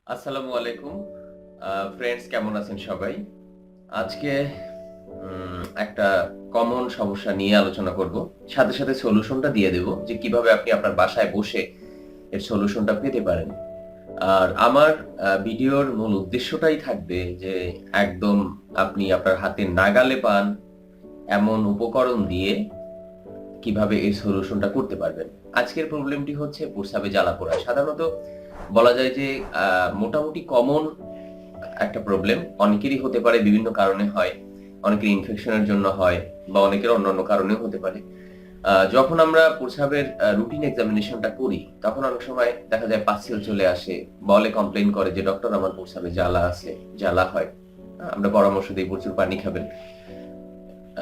আসসালামু আলাইকুম ফ্রেন্ডস, কেমন আছেন সবাই? আজকে একটা কমন সমস্যা নিয়ে আলোচনা করব। সাথে সাথে সলিউশনটা দিয়ে দেব যে কিভাবে আপনি আপনার বাসায় বসে এর সলিউশনটা পেতে পারেন। আর আমার ভিডিওর মূল উদ্দেশ্যটাই থাকবে যে একদম আপনি আপনার হাতের নাগালে পান এমন উপকরণ দিয়ে কিভাবে এই সলিউশনটা করতে পারবেন। আজকের প্রবলেমটি হচ্ছে প্রস্রাবে জ্বালা-পোড়া। সাধারণত বলা যায় যে মোটামুটি কমন একটা প্রবলেম। অনেকেরই হতে পারে, বিভিন্ন কারণে হয়। অনেকের ইনফেকশনের জন্য হয় বা অনেকের অন্যান্য কারণেও হতে পারে। যখন আমরা প্রস্রাবের রুটিন এক্সামিনেশনটা করি, তখন অনেক সময় দেখা যায় পাচ্ছিল চলে আসে, বলে কমপ্লেইন করে যে, "ডক্টর আমার প্রস্রাবে জ্বালা আছে, জ্বালা হয়।" আমরা পরামর্শ দেই প্রচুর পানি খাবেন।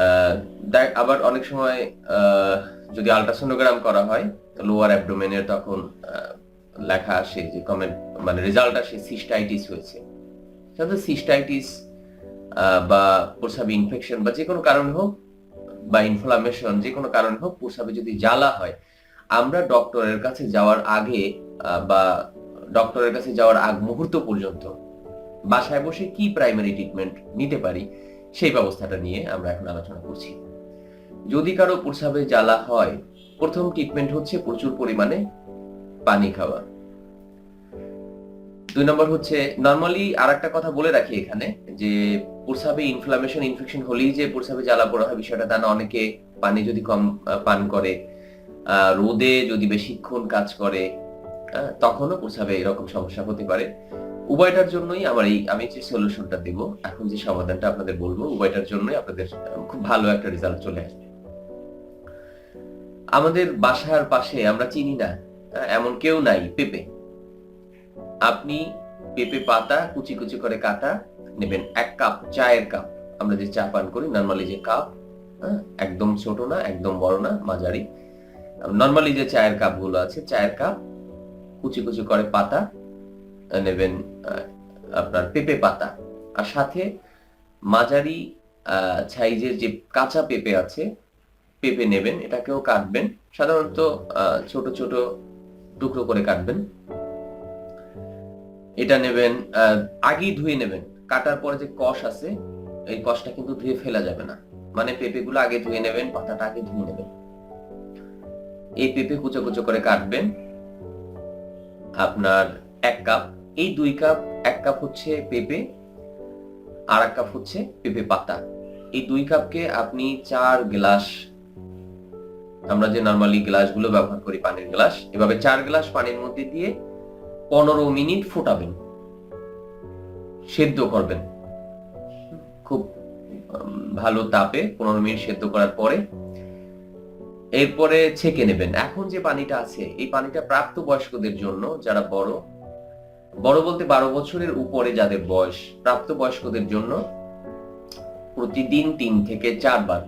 আ আবার অনেক সময় আ যদি আল্ট্রাসোনোগ্রাম করা হয়, লোয়ার অ্যাবডোমেন এর তখন আ লেখা আসে যে কমেন্ট মানে রেজাল্ট আসে সিস্টাইটিস হয়েছে। সাধারণত সিস্টাইটিস বা প্রস্রাবে ইনফেকশন বা যেকোনো কারণে হোক বা ইনফ্লামেশন যেকোনো কারণে হোক, প্রস্রাবে যদি জ্বালা হয়, আমরা ডক্টরের কাছে যাওয়ার আগে বা ডক্টরের কাছে যাওয়ার আগ মুহূর্ত পর্যন্ত বাসায় বসে কি প্রাইমারি ট্রিটমেন্ট নিতে পারি, সেই ব্যবস্থাটা নিয়ে আমরা এখন আলোচনা করছি। যদি কারো প্রস্রাবে জ্বালা হয়, ১ম ট্রিটমেন্ট হচ্ছে প্রচুর পরিমাণে পানি খাওয়া। ২ নম্বর হচ্ছে নরমালি আরেকটা কথা বলে রাখি এখানে যে প্রস্রাবে ইনফেকশন হলেই যে প্রস্রাবে জ্বালা-পোড়া হয় বিষয়টা তা না। অনেকে পানি যদি কম পান করে, রোদে যদি বেশিক্ষণ কাজ করে, তখনও প্রস্রাবে এরকম সমস্যা হতে পারে। উভয়টার জন্যই আমি যে সলিউশনটা দেব, এখন যে সমাধানটা আপনাদের বলব, উভয়টার জন্যই আপনাদের খুব ভালো একটা রেজাল্ট চলে আসবে। আমাদের বাসার পাশে আমরা চিনি না, এমন কেউ নাই পেঁপে। আপনি পেঁপে পাতা কুচি, কুচি করে কাটা নেবেন ১ কাপ, চায়ের কাপ। আমরা যে চা পান করি নরমালি যে কাপ, একদম ছোট না, একদম বড় না, মাঝারি। নরমালি যে চায়ের কাপগুলো আছে, চায়ের কাপ কুচি, কুচি করে পাতা নেবেন, আ আপনার পেঁপে পাতা। আর সাথে মাঝারি আ সাইজের যে কাঁচা পেঁপে আছে, পেঁপে নেবেন। এটাকেও কাটবেন। সাধারণত আ ছোট, ছোট টুকরো করে কাটবেন। এটা নেবেন, আগেই ধুয়ে নেবেন। কাটার পরে যে কষ আছে, এই কষটা কিন্তু ধুয়ে ফেলা যাবে না। মানে পেঁপেগুলো আগে ধুয়ে নেবেন, পাতাটা আগে ধুয়ে নেবেন। এই পেঁপে কুচো, কুচো করে কাটবেন। আপনার ১ কাপ, এই ২ কাপ, ১ কাপ হচ্ছে পেঁপে, আর ১ কাপ হচ্ছে পেঁপে পাতা। এই ২ কাপকে আপনি ৪ গ্লাস, আমরা যে নরমালি গ্লাসগুলো ব্যবহার করি পানির গ্লাস, এভাবে ৪ গ্লাস পানির মধ্যে দিয়ে ১৫ মিনিট ফোটাবেন। সেদ্ধ করবেন। খুব ভালো তাপে ১৫ মিনিট সেদ্ধ করার পরে এরপরে ছেঁকে নেবেন। এখন যে পানিটা আছে, এই পানিটা প্রাপ্তবয়স্কদের জন্য, যারা বড়, বড় বলতে ১২ বছরের উপরে যাদের বয়স, প্রাপ্তবয়স্কদের জন্য প্রতিদিন ৩ থেকে ৪ বার,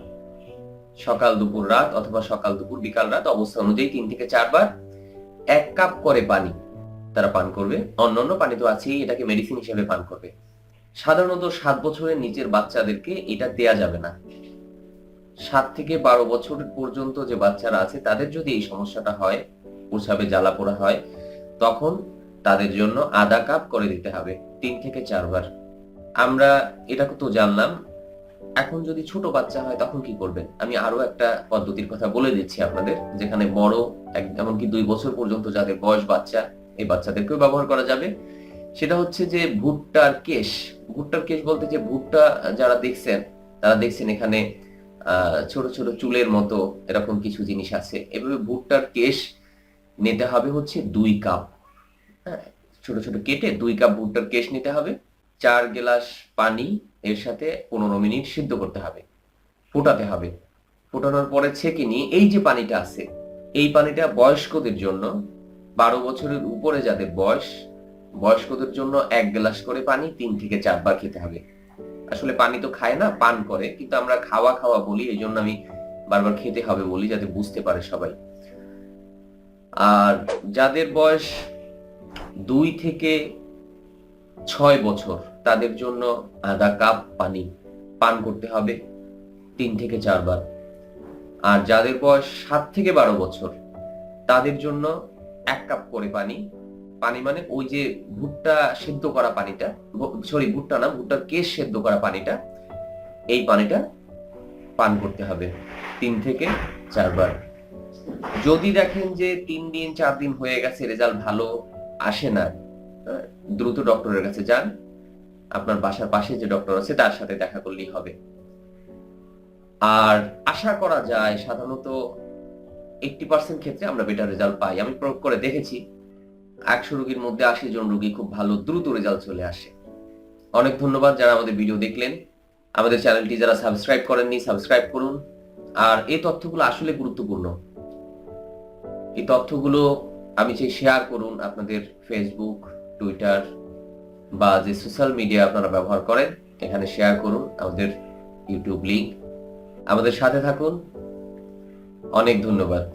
সকাল, দুপুর, রাত অথবা সকাল, দুপুর, বিকাল, রাত অবস্থা অনুযায়ী ৩ থেকে ৪ বার ১ কাপ করে পানি তারা পান করবে। অন্যান্য পানি তো আছেই, এটাকে মেডিসিন হিসেবে পান করবে। সাধারণত ৭ বছরের নিচের বাচ্চাদেরকে এটা দেয়া যাবে না। ৭ থেকে ১২ বছর পর্যন্ত যে বাচ্চারা আছে তাদের যদি এই সমস্যাটা হয়, প্রস্রাবে জ্বালা-পোড়া হয়, তখন তাদের জন্য ০.৫ কাপ করে দিতে হবে ৩ থেকে ৪ বার। আমরা এটা তো জানলাম। এখন যদি ছোট বাচ্চা হয় তখন কি করবেন? আমি আরো একটা পদ্ধতির কথা বলে দিচ্ছি আপনাদের, যেখানে বড় এমনকি ২ বছর পর্যন্ত যাদের বয়স বাচ্চা, এই বাচ্চাদেরকেও ব্যবহার করা যাবে। সেটা হচ্ছে যে ভুট্টার কেশ। ভুট্টার কেশ বলতে যে ভুট্টা যারা দেখছেন, তারা দেখছেন এখানে আ ছোট, ছোট চুলের মতো এরকম কিছু জিনিস আছে। এভাবে ভুট্টার কেশ নিতে হবে হচ্ছে ২ কাপ। হ্যাঁ? ছোট, ছোট কেটে ২ কাপ ভুট্টার কেশ নিতে হবে। ৪ গ্লাস পানি এর সাথে ১৫ মিনিট সিদ্ধ করতে হবে। ফোটাতে হবে। ফোটানোর পরে ছেঁকে নিয়ে এই যে পানিটা আছে, এই পানিটা বয়স্কদের জন্য, ১২ বছরের উপরে যাদের বয়স, বয়স্কদের জন্য ১ গ্লাস করে পানি ৩ থেকে ৪ বার খেতে হবে। আসলে পানি তো খায় না, পান করে। কিন্তু আমরা খাওয়া, খাওয়া বলি। এজন্য আমি বারবার খেতে হবে বলি যাতে বুঝতে পারে সবাই। আর যাদের বয়স ২ থেকে ৬ বছর তাদের জন্য ০.৫ কাপ পানি পান করতে হবে ৩ থেকে ৪ বার। আর যাদের বয়স ৭ থেকে ১২ বছর তাদের জন্য ১ কাপ করে পানি পানি মানে ওই যে ভুট্টা সেদ্ধ করা পানিটা, সরি ভুট্টা না, ভুট্টার কেশ সেদ্ধ করা পানিটা, এই পানিটা পান করতে হবে 3 থেকে 4 বার। যদি দেখেন যে 3 দিন 4 দিন হয়ে গেছে, রেজাল্ট ভালো আসে না, দ্রুত ডক্টরের কাছে যান। আপনার বাসার পাশে যে ডক্টর আছে তার সাথে দেখা করলেই হবে। আর আশা করা যায় সাধারণত 80% ক্ষেত্রে আমরা বেটার রেজাল্ট পাই। আমি প্রয়োগ করে দেখেছি। 100 রোগীর মধ্যে 80 জন রোগী খুব ভালো দ্রুত রেজাল্ট চলে আসে। অনেক ধন্যবাদ যারা আমাদের ভিডিও দেখলেন। আমাদের চ্যানেলটি যারা সাবস্ক্রাইব করেননি সাবস্ক্রাইব করুন। আর এই তথ্যগুলো আসলে গুরুত্বপূর্ণ। এই তথ্যগুলো আমি চাই শেয়ার করুন আপনাদের ফেসবুক, টুইটার বা যে সোশ্যাল মিডিয়া আপনারা ব্যবহার করেন, এখানে শেয়ার করুন আমাদের ইউটিউব লিংক। আমাদের সাথে থাকুন। অনেক ধন্যবাদ।